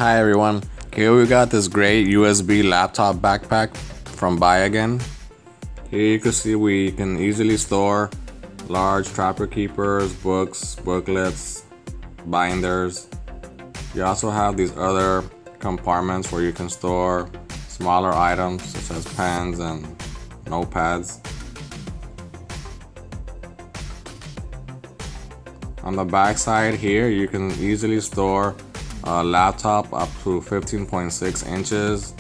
Hi everyone, here we got this great USB laptop backpack from BuyAgain. Here you can see we can easily store large trapper keepers, books, booklets, binders. You also have these other compartments where you can store smaller items such as pens and notepads. On the back side here, you can easily store a laptop up to 15.6 inches.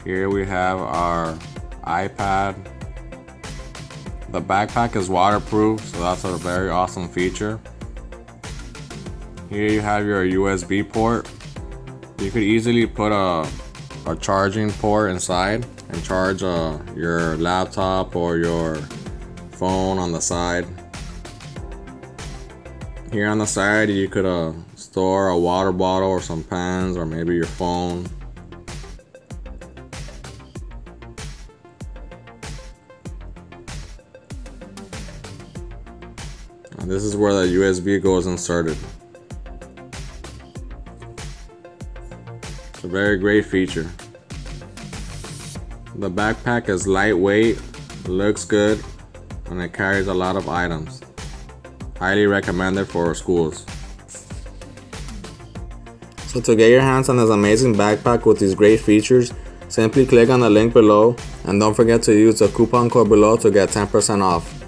Here we have our iPad. The backpack is waterproof, so that's a very awesome feature. Here you have your USB port. You could easily put a charging port inside and charge your laptop or your phone on the side. Here on the side you could store a water bottle or some pens or maybe your phone. And this is where the USB goes inserted. It's a very great feature. The backpack is lightweight, looks good, and it carries a lot of items. Highly recommended for schools. So to get your hands on this amazing backpack with these great features, simply click on the link below and don't forget to use the coupon code below to get 10% off.